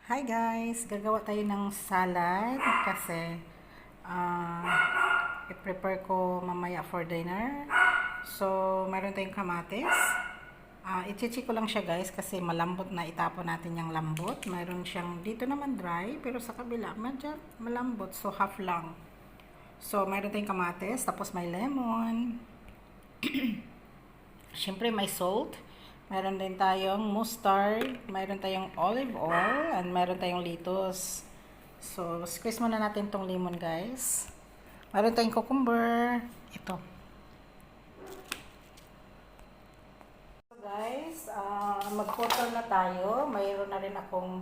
Hi guys! Gagawa tayo ng salad kasi i-prepare ko mamaya for dinner. So, meron tayong kamatis. I-chichi ko lang siya guys kasi malambot na, itapon natin yung lambot. Meron siyang dito naman dry pero sa kabila medyo malambot, so half lang. So, meron tayong kamatis, tapos may lemon. Siyempre may salt. Meron din tayong mustard, meron tayong olive oil, and meron tayong lettuce. So, squeeze muna natin tong lemon, guys. Meron tayong cucumber. Ito. So, guys, mag-photo na tayo. Mayroon na rin akong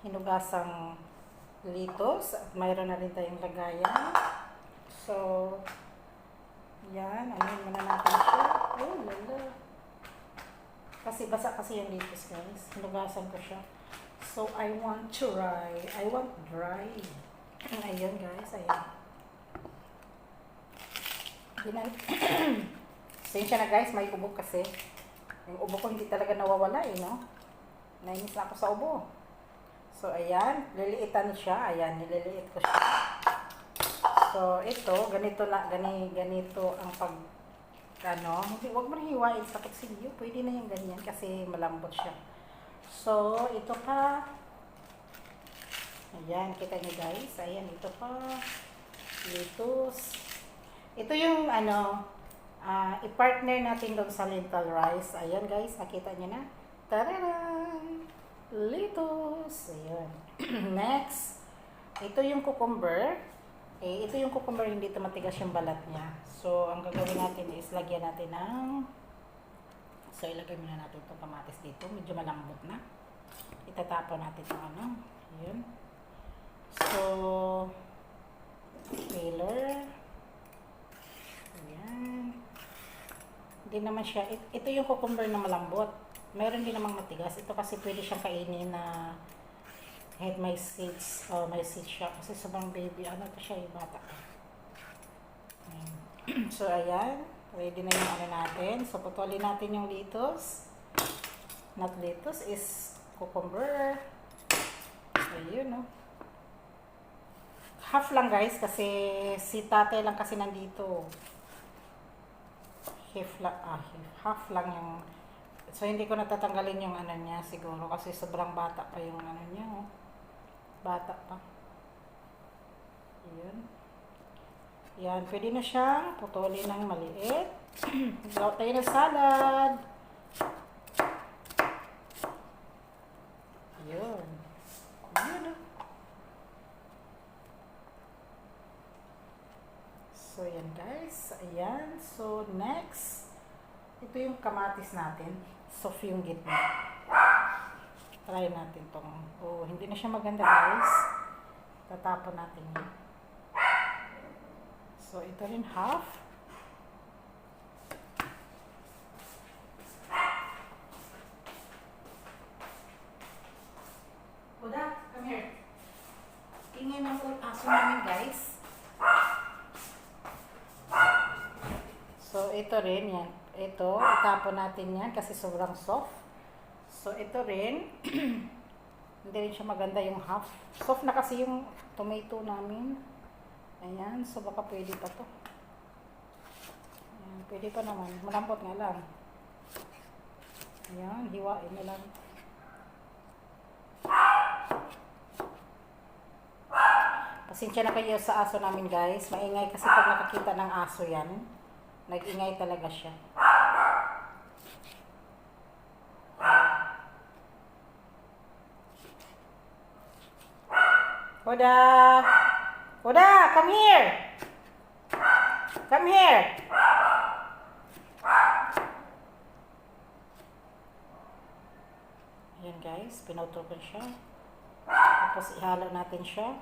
hinugasang lettuce. At mayroon na rin tayong lagayan. So, yan. Anuhin muna natin siya. Oh, lala. Kasi basa kasi yung lettuce guys. Hinugasan ko siya. So, I want dry. Ayan guys, ayan. Sensya na guys, may ubo kasi. Yung ubo ko hindi talaga nawawala eh, no? Nainis na ako sa ubo. So, ayan. Liliitan siya. Ayan, nililiit ko siya. So, ito, ganito ang huwag mo nang hiwain sa kutsilyo. Pwede na yung ganyan kasi malambot siya. So, ito pa. Ayan, kita nyo guys. Ayan, ito pa. Lettuce. Ito yung i-partner natin doon sa lentil rice. Ayan guys, nakita nyo na. Tararan! Lettuce. Ayan. Next, ito yung cucumber. Ito yung cucumber, hindi ito matigas yung balat niya. So, ang gagawin natin is lagyan natin ng... So, ilagay muna natin itong kamatis dito. Medyo malambot na. Itatapon natin itong Yun. So, peeler. Ayan. Hindi naman siya... Ito yung cucumber na malambot. Meron din namang matigas. Ito kasi pwede siyang kainin na... Kahit may seeds, may seeds siya. Kasi sobrang baby, to siya yung bata. So, ayan. Ready na yung natin. So, putulin natin yung lettuce. Not lettuce, is cucumber. Ayun, no. Half lang, guys, kasi si tatay lang kasi nandito. Half lang yung... So, hindi ko natatanggalin yung niya siguro kasi sobrang bata pa yung niya, oh. Bata pa. Ayan. Yan, pwede na siyang putulin ng maliit. Gawa tayo ng salad. Ayan. Ayan. So, yan guys. Ayan. So, next. Ito yung kamatis natin. Soft yung gitna. Try natin tong. Oh, hindi na siya maganda guys. Tatapon natin yun. So, ito rin half. Buda, come here. Ingay ng aso namin guys. So, ito rin yan. Ito, itapon natin yan kasi sobrang soft. So, ito rin, hindi rin siya maganda yung half. Soft na kasi yung tomato namin. Ayan, so baka pwede pa to. Ayan, pwede pa naman. Malambot nga lang. Ayan, hiwain na lang. Pasensya na kayo sa aso namin guys. Maingay kasi pag nakakita ng aso yan, nag-ingay talaga siya. Huda! Huda! Come here! Come here! Ayan guys, pinutol ko siya. Tapos ihalo natin siya.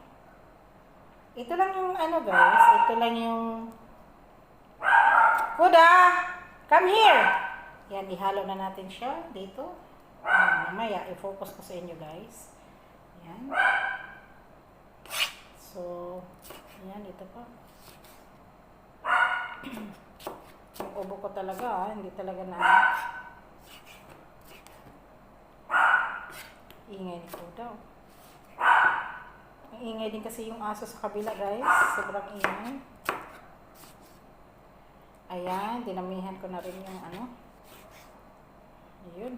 Ito lang yung guys, ito lang yung... Huda! Come here! Yan, ihalo na natin siya dito. Mamaya, i-focus ko sa inyo guys. Yan. So, ayan, ito pa. Yung ubo ko talaga, hindi talaga na ingay ko daw. Ang ingay din kasi yung aso sa kabila, guys. Sobrang ingay. Ayan, dinamihan ko na rin yung ano. Ayun.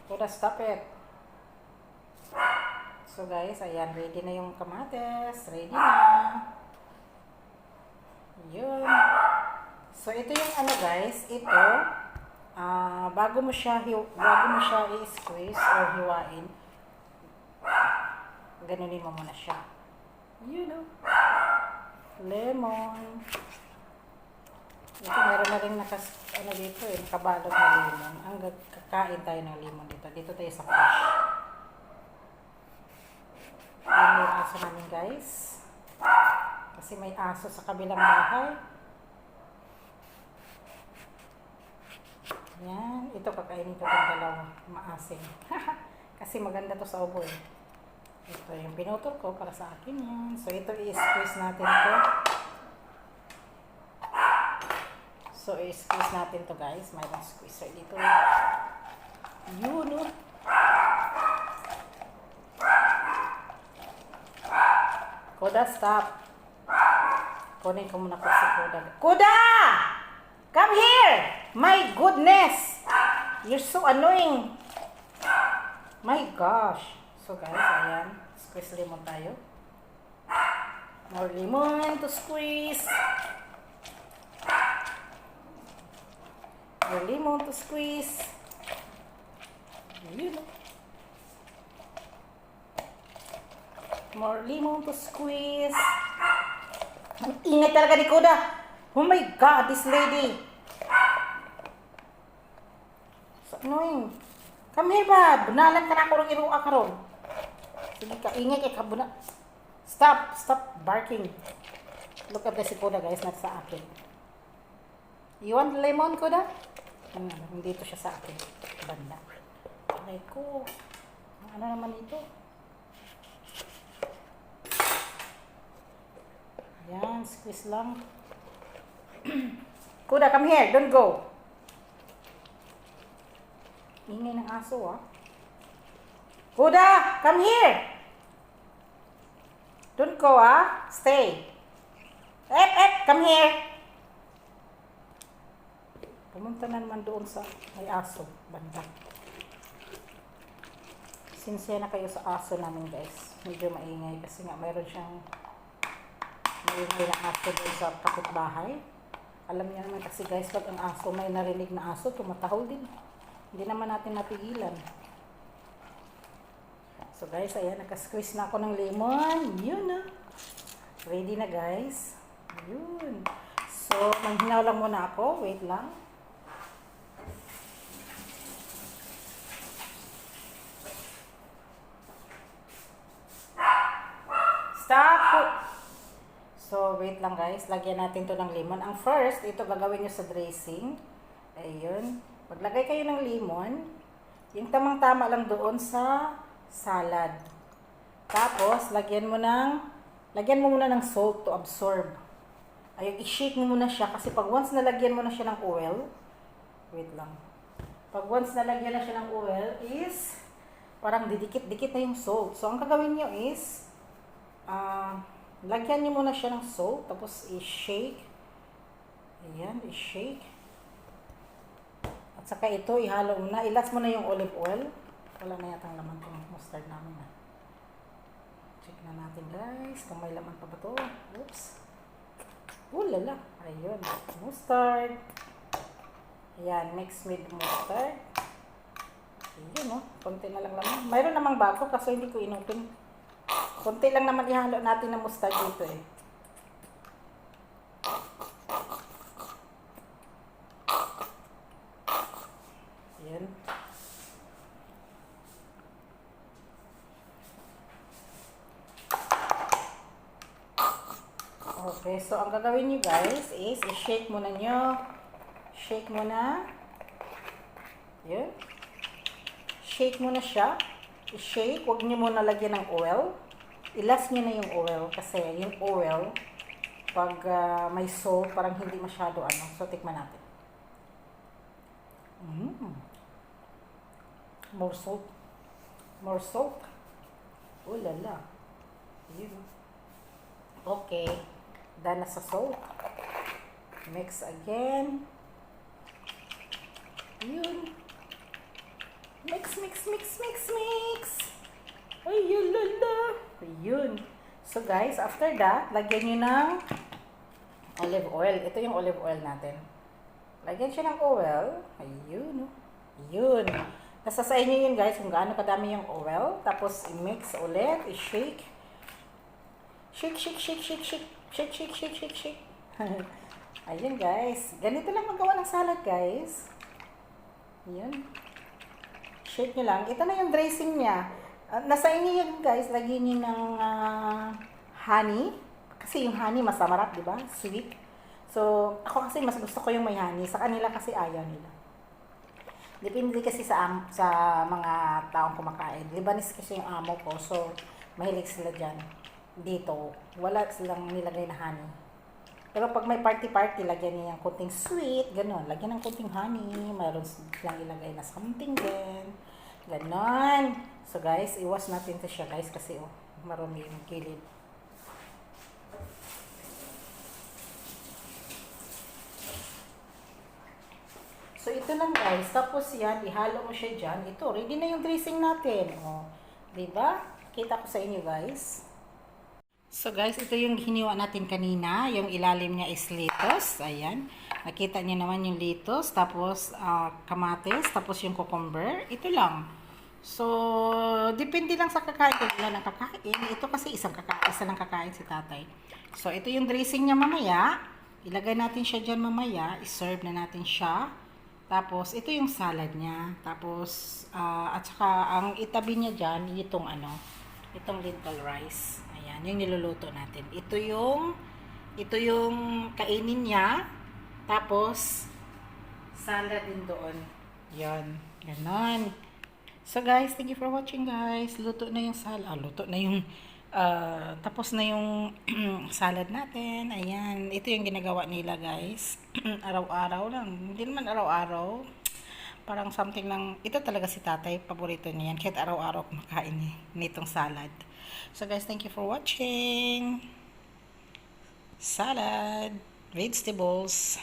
Kuda, stop it. So guys, ayan, ready na yung kamates. Ready na. Ayun. So ito yung ano guys, ito, bago mo siya i-squeeze or hiwain, ganunin mo muna siya. You know. Lemon. Ito, meron na rin dito nakabalot na lemon. Ang kakain tayo ng lemon dito. Dito tayo sa fish. Ayan yung aso namin guys. Kasi may aso sa kabilang bahay. Yan. Ito kakainin ko itong dalawa. Maasim. Kasi maganda to sa ubo eh. Ito yung pinutol ko para sa akin yan. So ito i-squeeze natin to. So i-squeeze natin to guys. Mayroong squeezer dito. Yun o. Kuda, stop. Kunin ko muna ko si Kuda. Kuda! Come here! My goodness! You're so annoying. My gosh. So guys, ayan. Squeeze lemon tayo. More lemon to squeeze. More lemon to squeeze. Yun. More lemon to squeeze. Ang ingay talaga ni Kuda. Oh my God, this lady. So annoying. Come here ba? Bunalan ka na ako ng iruwa karon. Sige ka, ingay kay kabuna. Stop barking. Look at this Kuda guys, not sa akin. You want lemon, Kuda? Hindi ito siya sa akin. Banda. Alay ko. Ano naman ito? Yan, squeeze lang. Kuda, come here. Don't go. Ingay ng aso, ah. Kuda, come here. Don't go, ah. Stay. Come here. Pumunta na naman doon sa may aso. Banda. Sinsya na kayo sa aso namin, guys. Medyo maingay kasi nga mayroon siyang maingay na aso doon sa kapitbahay. Alam niyo naman kasi guys, pag ang aso, may narinig na aso, tumatahol din. Hindi naman natin napigilan. So guys, ayan, nakasqueeze na ako ng lemon. Yun na. Ready na guys. Yun. So, manghinaw lang muna ako. Wait lang. Stop! So, wait lang guys. Lagyan natin to ng lemon. Ang first, ito gagawin nyo sa dressing. Ayun. Maglagay kayo ng lemon. Yung tamang-tama lang doon sa salad. Tapos, lagyan mo muna ng salt to absorb. Ayun, i-shake mo muna siya. Kasi pag once nalagyan mo na siya ng oil, wait lang. Pag once nalagyan na siya ng oil is, parang didikit-dikit na yung salt. So, ang gagawin nyo is, lagyan niyo muna siya ng salt, tapos i-shake. Ayan, i-shake. At saka ito, ihalo mo na. Ilas mo na yung olive oil. Wala na yatang laman itong mustard namin. Check na natin guys, kung may laman pa ba ito. Oops. Lala. Ayun, mustard. Ayan, mix with mustard. Ayun, oh. Konti na lang laman. Mayroon namang bago, kaso hindi ko inutin. Konti lang naman ihalo natin ng mustard dito eh. Ayan. Okay, so ang gagawin nyo guys is i-shake muna nyo. Shake muna. Ayan. Shake muna siya. I-shake. Huwag nyo muna lagyan ng oil. Ilas nyo na yung oil kasi yung oil pag may salt parang hindi masyado ano. So tikman natin. More salt. More salt. Oh, lala. Yun. Okay. Done na sa salt. Mix again. Yun. Mix, mix, mix, mix, mix. Ay, lala. Yun. So guys, after that, lagyan nyo ng olive oil. Ito yung olive oil natin. Lagyan siya ng oil. Ayun. Yun. Nasa sa inyo yun guys, kung gaano kadami yung oil. Tapos, i-mix ulit. I-shake. Shake, shake, shake, shake, shake. Shake, shake, shake, shake, shake. Ayun guys. Ganito lang magawa ng salad guys. Ayun. Shake nyo lang. Ito na yung dressing niya. Nasa inyo yun guys, lagyan nyo ng honey. Kasi yung honey mas masarap, di ba? Sweet. So, ako kasi mas gusto ko yung may honey. Sa kanila kasi ayaw nila. Depende kasi sa mga taong kumakain. Lebanese kasi yung amo ko. So, mahilig sila dyan. Dito, wala silang nilagay na honey. Pero pag may party-party, lagyan niya yung kunting sweet, gano'n. Lagyan ng kunting honey. Mayroon silang ilagay na something din. Ganon. So guys, iwas natin to siya guys kasi marami yung gilid. So ito lang guys. Tapos yan, ihalo mo siya dyan. Ito, ready na yung dressing natin. O, diba? Kita ko sa inyo guys. So guys, ito yung hiniwa natin kanina. Yung ilalim niya is lettuce. Ayan. Nakita niyo naman yung lettuce. Tapos kamatis. Tapos yung cucumber. Ito lang. So, depende lang sa kakain. Kung ilan ang kakain. Ito kasi isa lang kakain si tatay. So, ito yung dressing niya mamaya. Ilagay natin siya dyan mamaya. I-serve na natin siya. Tapos, ito yung salad niya. Tapos, at saka ang itabi niya dyan, itong lentil rice. Ayan, yung niluluto natin. Ito yung kainin niya. Tapos, salad din doon. Yan, ganon. So guys, thank you for watching guys. Luto na yung salad. Luto na yung, tapos na yung salad natin. Ayan, ito yung ginagawa nila guys. Araw-araw lang. Hindi naman araw-araw. Parang something lang. Ito talaga si tatay. Paborito niya yan. Kahit araw-araw kumakain nitong salad. So guys, thank you for watching. Salad. Vegetables.